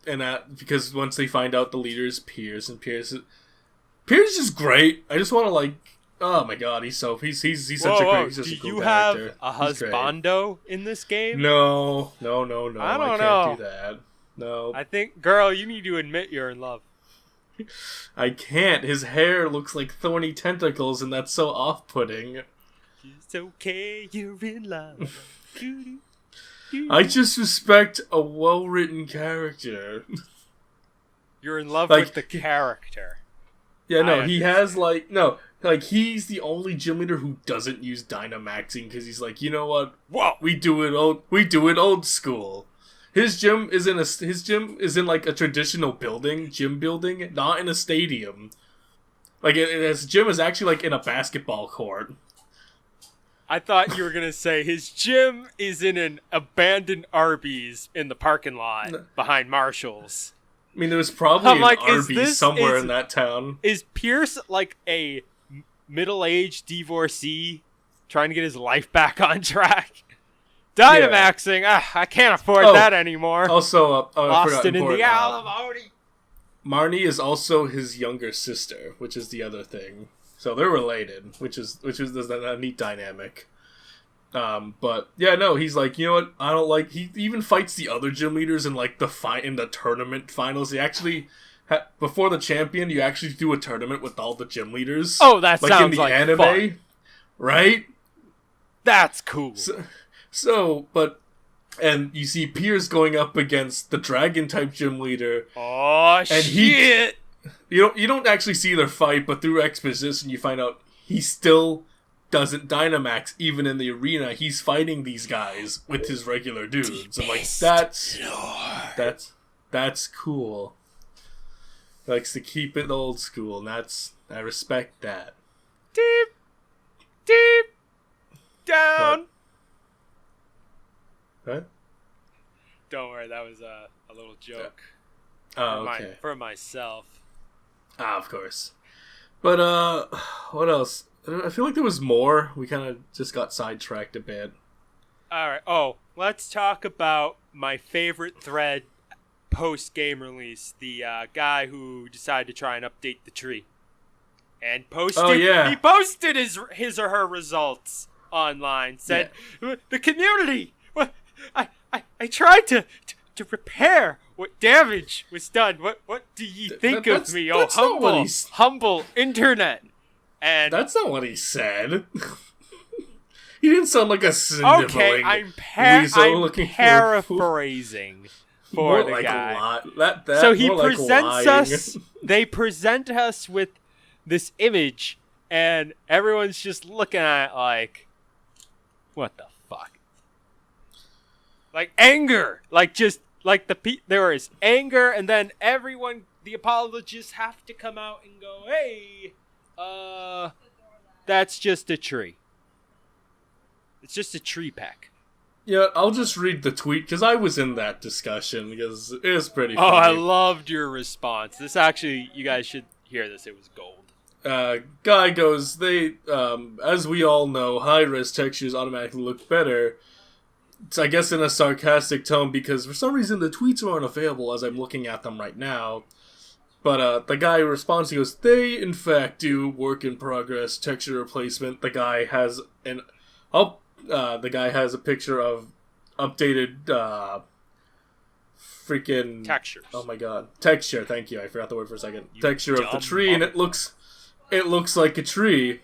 And that, because once they find out the leader is Pierce, and Pierce is great. I just want to like, oh my god, he's such a great, he's just a cool character. Do you have a husbando in this game? No. I don't know. I can't do that. No. I think, girl, you need to admit you're in love. I can't. His hair looks like thorny tentacles, and that's so off-putting. It's okay, you're in love. I just respect a well-written character. You're in love with the character. Yeah, no, he has, he's the only gym leader who doesn't use Dynamaxing, because he's like, you know what? Whoa! We do it old school. His gym is in a traditional gym building, not in a stadium. Like, his gym is actually, like, in a basketball court. I thought you were going to say his gym is in an abandoned Arby's in the parking lot behind Marshall's. I mean, there's probably an Arby's somewhere in that town. Is Pierce like a middle-aged divorcee trying to get his life back on track? Dynamaxing, I can't afford that anymore. Also, lost it in the alimony. Marnie is also his younger sister, which is the other thing. So they're related, which is a neat dynamic. But yeah, no, he's like, you know what? I don't like. He even fights the other gym leaders in like in the tournament finals. He actually before the champion, you actually do a tournament with all the gym leaders. Oh, that sounds in the like anime, fun. Right? That's cool. And you see Piers going up against the dragon type gym leader. Oh, and shit! You don't actually see their fight, but through exposition you find out he still doesn't Dynamax even in the arena. He's fighting these guys with his regular dudes. I'm like, that's cool. He likes to keep it old school, and I respect that. Deep down. What? Don't worry, that was a little joke. Okay. For myself. Of course. But, what else? I feel like there was more. We kind of just got sidetracked a bit. Alright. Oh, let's talk about my favorite thread post-game release. The guy who decided to try and update the tree. And he posted his or her results online. Said, the community... I tried to repair what damage was done. What do you think of me? Oh, humble internet. And that's not what he said. He didn't sound like a sniveling. Okay, I'm paraphrasing for the guy. So he presents us. They present us with this image, and everyone's just looking at it like, what the fuck? Like anger, there is anger, and then the apologists have to come out and go, hey, that's just a tree. It's just a tree pack. Yeah, I'll just read the tweet, because I was in that discussion, because it was pretty funny. Oh, I loved your response. This actually, you guys should hear this, it was gold. Guy goes, as we all know, high-res textures automatically look better. It's, I guess, in a sarcastic tone, because for some reason the tweets aren't available as I'm looking at them right now. But the guy responds, he goes, they in fact do work in progress texture replacement. The guy has a picture of updated freaking textures. Oh my god, texture. Thank you. I forgot the word for a second. Texture of the tree, and it looks like a tree.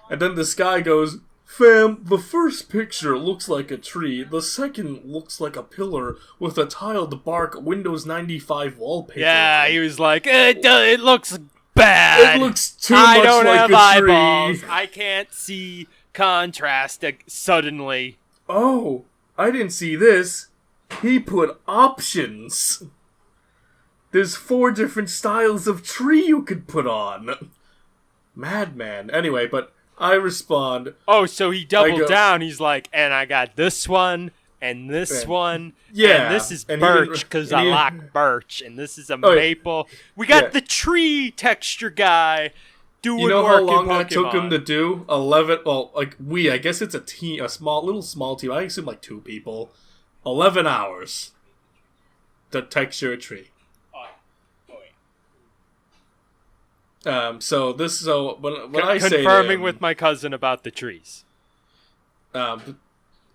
And then this guy goes, fam, the first picture looks like a tree, the second looks like a pillar with a tiled bark Windows 95 wallpaper. Yeah, he was like, it looks bad. It looks too much like a tree. I don't have eyeballs. I can't see contrast suddenly. Oh, I didn't see this. He put options. There's 4 different styles of tree you could put on. Madman. Anyway, but I respond. Oh, so he doubled down. He's like, and I got this one, and this one. Yeah. And this is birch, because I like birch. And this is a maple. We got the tree texture guy doing work in Pokemon. You know how long that took him to do? 11, well, like, I guess it's a team, a small team. I assume like 2 people. 11 hours to texture a tree. So when I say confirming with my cousin about the trees. What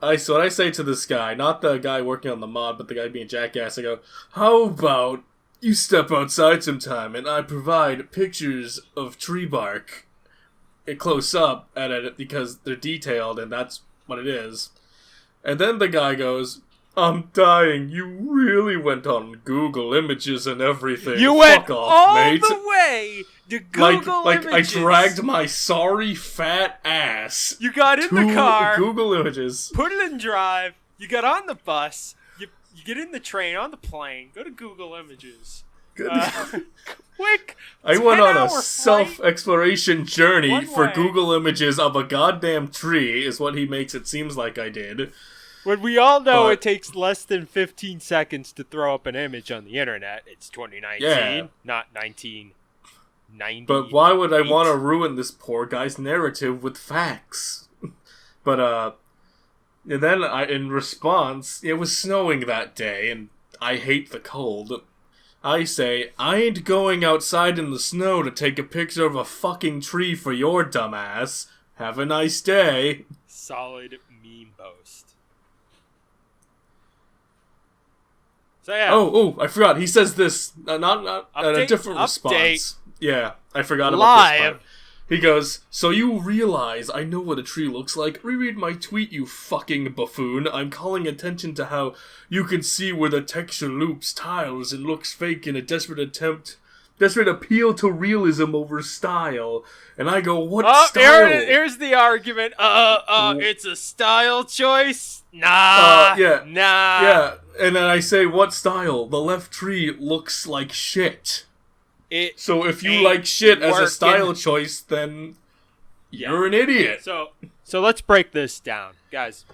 I say to this guy, not the guy working on the mod, but the guy being jackass, I go, how about you step outside sometime and I provide pictures of tree bark close up at it because they're detailed and that's what it is. And then the guy goes, I'm dying. You really went on Google Images and everything. You went all the way to Google Images. I dragged my sorry fat ass. You got in the car. Google Images. Put it in drive. You got on the bus. You get in the train, on the plane. Go to Google Images. Quick. I went on a self-exploration journey for Google Images of a goddamn tree, is what he makes it seems like I did. When we all know it takes less than 15 seconds to throw up an image on the internet, it's 2019, not 1990. But why would I want to ruin this poor guy's narrative with facts? But, and then in response, it was snowing that day, and I hate the cold. I say, I ain't going outside in the snow to take a picture of a fucking tree for your dumbass. Have a nice day. Solid meme post. So yeah. Oh, I forgot. He says this not a different response. Yeah, I forgot about this part. He goes, so you realize I know what a tree looks like. Reread my tweet, you fucking buffoon. I'm calling attention to how you can see where the texture loops, tiles, and looks fake in a desperate appeal to realism over style. And I go, what style? Here's the argument. It's a style choice? Nah. Yeah. Nah. Yeah. And then I say, what style? The left tree looks like shit. So if you like shit as a style choice, then you're an idiot. So let's break this down, guys.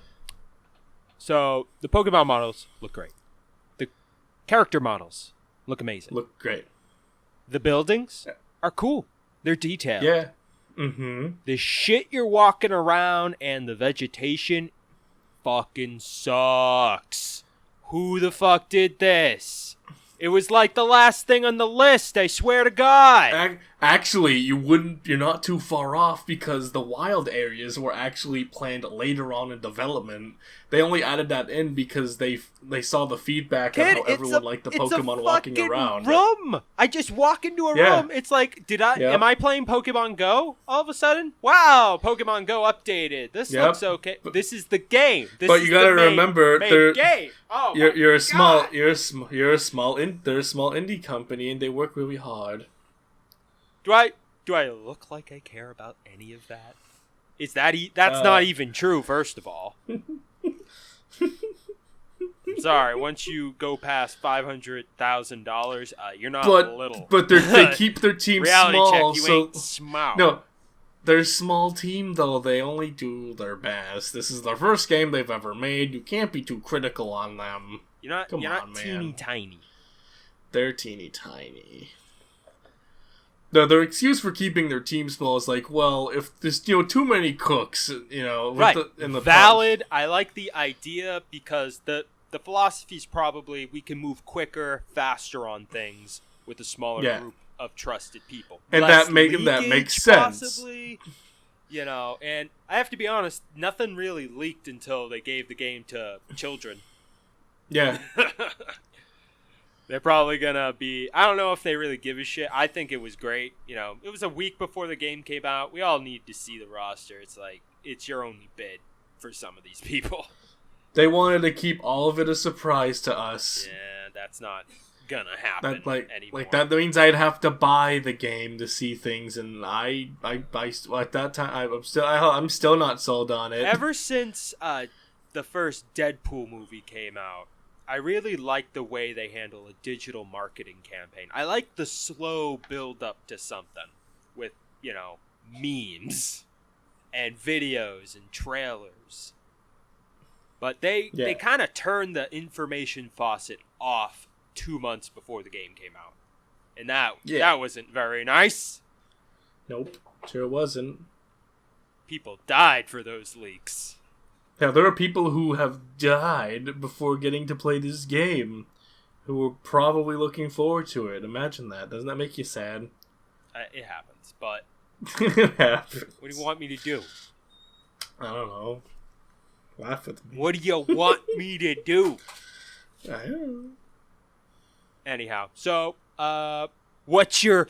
So the Pokemon models look great. The character models look amazing. Look great. The buildings are cool. They're detailed. Yeah. Mm-hmm. The shit you're walking around and the vegetation fucking sucks. Who the fuck did this? It was like the last thing on the list, I swear to God. Actually, you're not too far off because the wild areas were actually planned later on in development. They only added that in because they saw the feedback of how everyone liked the Pokemon walking around. Room. I just walk into a room. It's like, am I playing Pokemon Go all of a sudden? Wow, Pokemon Go updated. This looks okay. This is the game. But you gotta remember, they're game. Oh, they're a small indie company and they work really hard. Do I look like I care about any of that? Is that's not even true, first of all. Sorry, once you go past $500,000, you're not little. But they keep their team Reality small. Check, you ain't small. No, they're a small team though. They only do their best. This is their first game they've ever made. You can't be too critical on them. You're not teeny tiny. They're teeny tiny. No, their excuse for keeping their team small is like, well, if there's too many cooks, right? In the valid. I like the idea because the philosophy is probably we can move quicker, faster on things with a smaller group of trusted people, and that makes sense. Possibly, and I have to be honest, nothing really leaked until they gave the game to children. Yeah. They're probably gonna be. I don't know if they really give a shit. I think it was great. It was a week before the game came out. We all need to see the roster. It's like it's your only bid for some of these people. They wanted to keep all of it a surprise to us. Yeah, that's not gonna happen anymore. Like that means I'd have to buy the game to see things, and I at that time I'm still not sold on it. Ever since the first Deadpool movie came out, I really like the way they handle a digital marketing campaign. I like the slow build up to something with, memes and videos and trailers. But they kind of turned the information faucet off 2 months before the game came out. And that wasn't very nice. Nope, sure wasn't. People died for those leaks. Yeah, there are people who have died before getting to play this game, who were probably looking forward to it. Imagine that. Doesn't that make you sad? It happens, but... It happens. What do you want me to do? I don't know. Laugh at me. What do you want me to do? I don't know. Anyhow, so, what's your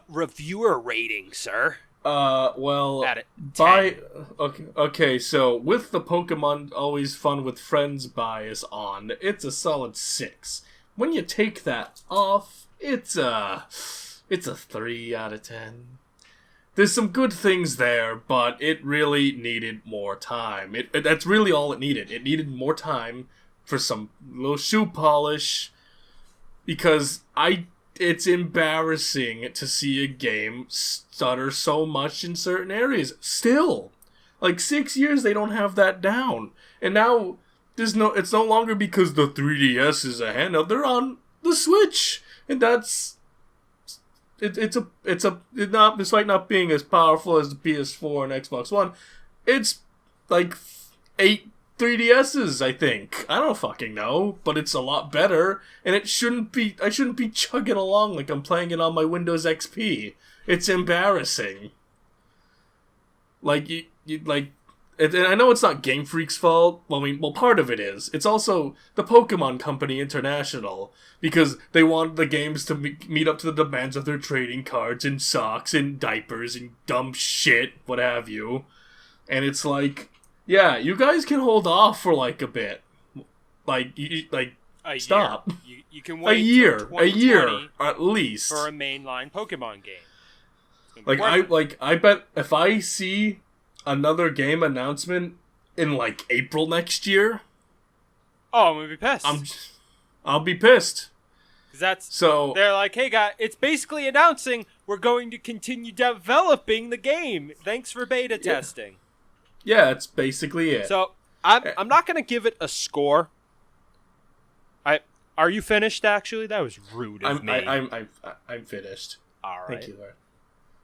reviewer rating, sir? Well, at 10. Okay, so with the Pokemon Always Fun with Friends bias on, it's a solid 6. When you take that off, it's a 3 out of 10. There's some good things there, but it really needed more time. That's really all it needed. It needed more time for some little shoe polish, because it's embarrassing to see a game stutter so much in certain areas. Still, like 6 years, they don't have that down. And now it's no longer because the 3DS is a handheld. They're on the Switch, and despite not being as powerful as the PS4 and Xbox One, it's like 8 3DSs, I think. I don't fucking know, but it's a lot better, and I shouldn't be chugging along like I'm playing it on my Windows XP. It's embarrassing. Like And I know it's not Game Freak's fault. Well, part of it is. It's also the Pokemon Company International, because they want the games to meet up to the demands of their trading cards and socks and diapers and dumb shit, what have you. And it's like, yeah, you guys can hold off for like a bit. Stop. You can wait a year at least for a mainline Pokemon game. I bet if I see another game announcement in like April next year, I'm gonna be pissed. I'll be pissed. They're like, hey guys, it's basically announcing we're going to continue developing the game. Thanks for beta testing. Yeah, it's basically it. So I'm not gonna give it a score. Are you finished? Actually, that was rude of me. I'm finished. All right. Thank you, Lord.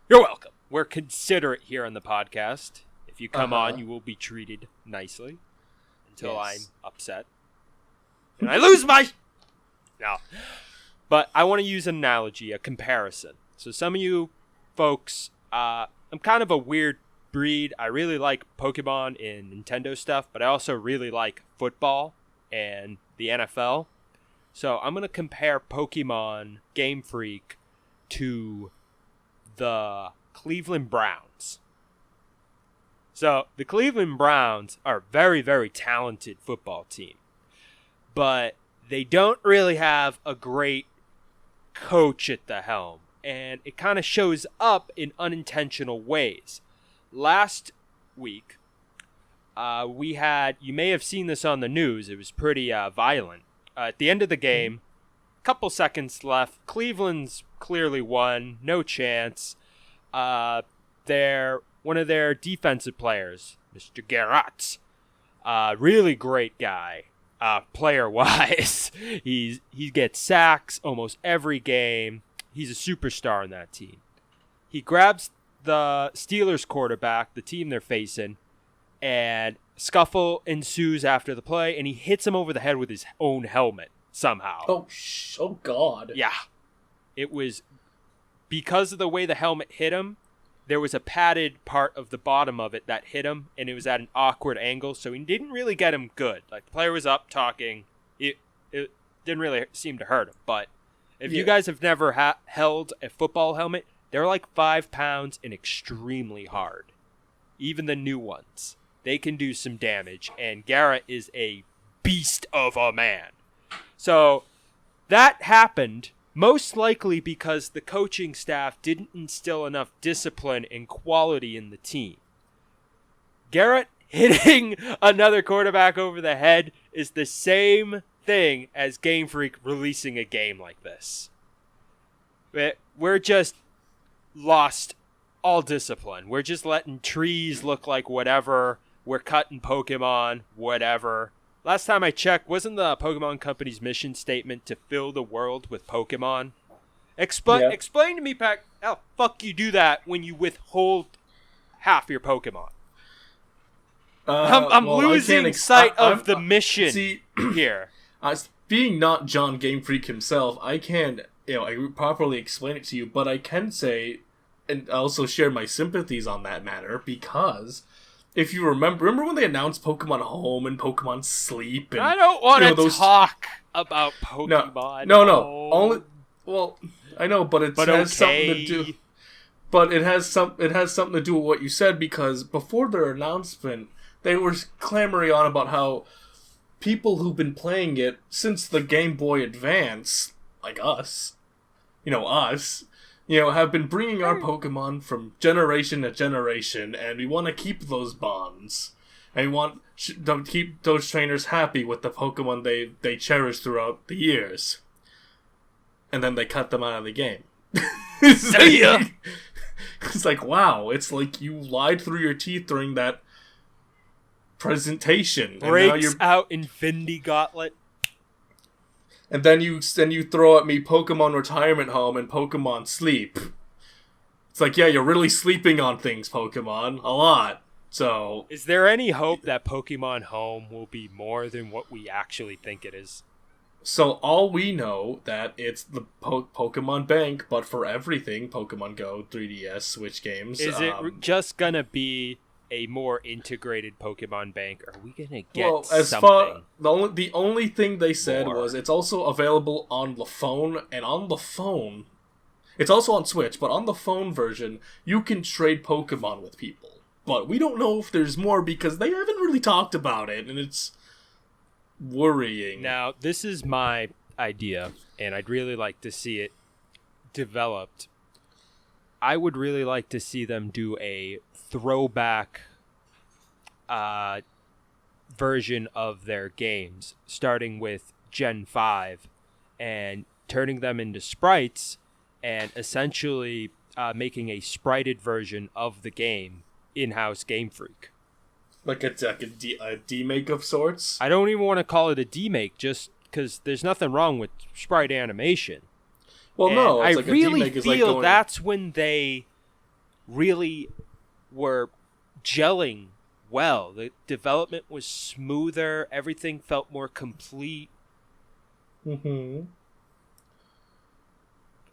You're welcome. We're considerate here on the podcast. If you come on, you will be treated nicely until I'm upset. And I lose my... No. But I want to use an analogy, a comparison. So some of you folks, I'm kind of a weird breed. I really like Pokemon and Nintendo stuff, but I also really like football and the NFL. So I'm going to compare Pokemon Game Freak to the Cleveland Browns. So the Cleveland Browns are a very, very talented football team, but they don't really have a great coach at the helm, and it kind of shows up in unintentional ways. Last week, we had, you may have seen this on the news, it was pretty violent. At the end of the game, couple seconds left, Cleveland's clearly won, no chance. One of their defensive players, Mr. Garrett, really great guy, player-wise. He gets sacks almost every game. He's a superstar in that team. He grabs the Steelers quarterback, the team they're facing, and scuffle ensues after the play, and he hits him over the head with his own helmet somehow. Oh God. Yeah. It was because of the way the helmet hit him. There was a padded part of the bottom of it that hit him, and it was at an awkward angle, so he didn't really get him good. Like, the player was up talking. It didn't really seem to hurt him. But if you guys have never held a football helmet, they're like 5 pounds and extremely hard. Even the new ones. They can do some damage, and Garrett is a beast of a man. So that happened most likely because the coaching staff didn't instill enough discipline and quality in the team. Garrett hitting another quarterback over the head is the same thing as Game Freak releasing a game like this. We're just lost all discipline. We're just letting trees look like whatever. We're cutting Pokemon, whatever. Last time I checked, wasn't the Pokemon Company's mission statement to fill the world with Pokemon? Explain to me, Pehk, how the fuck you do that when you withhold half your Pokemon? I'm losing sight of the mission here. Being not John Game Freak himself, I can't properly explain it to you, but I can say, and also share my sympathies on that matter, because... If you remember when they announced Pokemon Home and Pokemon Sleep, and I don't want to talk about Pokemon. No. I know, but it has something to do. But it has something to do with what you said, because before their announcement, they were clamoring on about how people who've been playing it since the Game Boy Advance, like us, have been bringing our Pokemon from generation to generation, and we want to keep those bonds. And we want to keep those trainers happy with the Pokemon they cherish throughout the years. And then they cut them out of the game. See ya! It's like, wow, it's like you lied through your teeth during that presentation. Breaks out Infinity Gauntlet. And then you throw at me Pokemon Retirement Home and Pokemon Sleep. It's like, yeah, you're really sleeping on things, Pokemon. A lot. So... Is there any hope that Pokemon Home will be more than what we actually think it is? So all we know that it's the Pokemon Bank, but for everything, Pokemon Go, 3DS, Switch games. Is it just gonna be a more integrated Pokemon Bank, are we gonna get the only thing they said more? Was it's also available on the phone, and on the phone, it's also on Switch, but on the phone version, you can trade Pokemon with people. But we don't know if there's more because they haven't really talked about it, and it's worrying. Now, this is my idea, and I'd really like to see it developed. I would really like to see them do a throwback version of their games, starting with Gen 5 and turning them into sprites and essentially making a sprited version of the game in-house Gamefreak. Like a demake of sorts? I don't even want to call it a demake, just because there's nothing wrong with sprite animation. Well, and no, I like really feel like going... that's when they really were gelling well. The development was smoother. Everything felt more complete. Mm-hmm.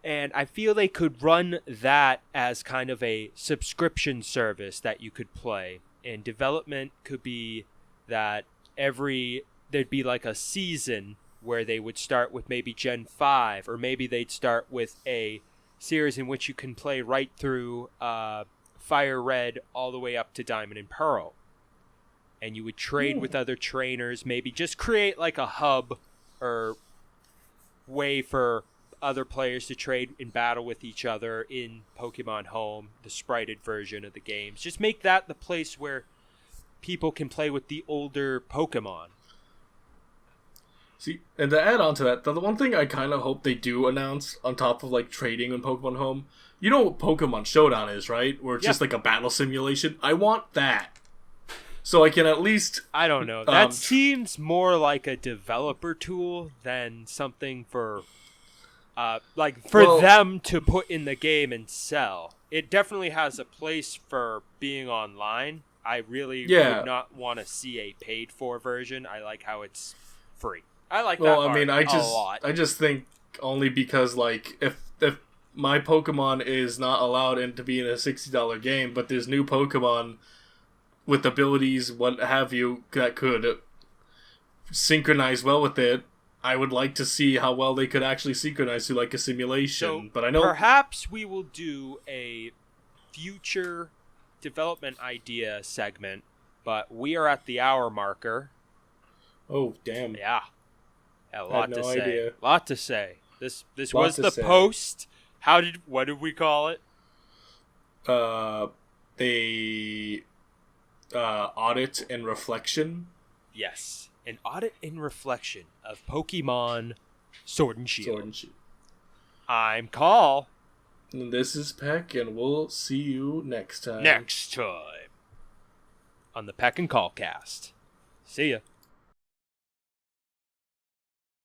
And I feel they could run that as kind of a subscription service that you could play. And development could be that there'd be like a season where they would start with maybe Gen 5, or maybe they'd start with a series in which you can play right through Fire Red all the way up to Diamond and Pearl. And you would trade with other trainers, maybe just create like a hub or way for other players to trade and battle with each other in Pokemon Home, the sprited version of the games. Just make that the place where people can play with the older Pokemon. See, and to add on to that, the one thing I kind of hope they do announce on top of like trading in Pokemon Home, you know what Pokemon Showdown is, right? Where it's just like a battle simulation. I want that. So I can at least... I don't know. That seems more like a developer tool than something for... them to put in the game and sell. It definitely has a place for being online. I really would not want to see a paid-for version. I like how it's free. I like that part a lot. I just think only because, like, if my Pokemon is not allowed to be in a $60 game, but there's new Pokemon with abilities, what have you, that could synchronize well with it, I would like to see how well they could actually synchronize to like a simulation. So but I know perhaps we will do a future development idea segment, but we are at the hour marker. Oh, damn. Yeah. A lot to say. Idea. Lot to say. This was the post. What did we call it? The audit and reflection. Yes. An audit and reflection of Pokemon Sword and Shield. I'm Kahl. And this is Pehk, and we'll see you next time. On the Pehk and Kahl cast. See ya.